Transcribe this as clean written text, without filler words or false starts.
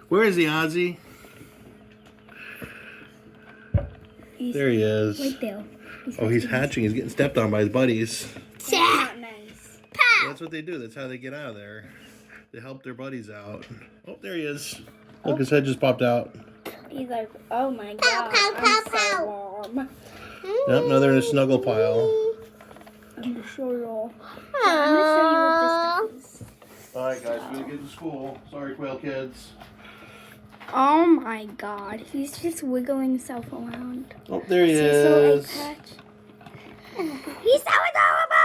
Where is he, Ozzy? There he is. Right there. He's hatching. He's getting stepped on by his buddies. That's not nice. That's what they do. That's how they get out of there. They help their buddies out. Oh, there he is. Look, his head just popped out. He's like, oh my god, I'm so warm. Yep, now they're in a snuggle pile. I'm gonna show you all. I'm gonna show you what this stuff is. Alright guys, we're gonna get to school. Sorry, Quail Kids. Oh my god, he's just wiggling himself around. Oh, there he See his little egg is. patch? He's so adorable!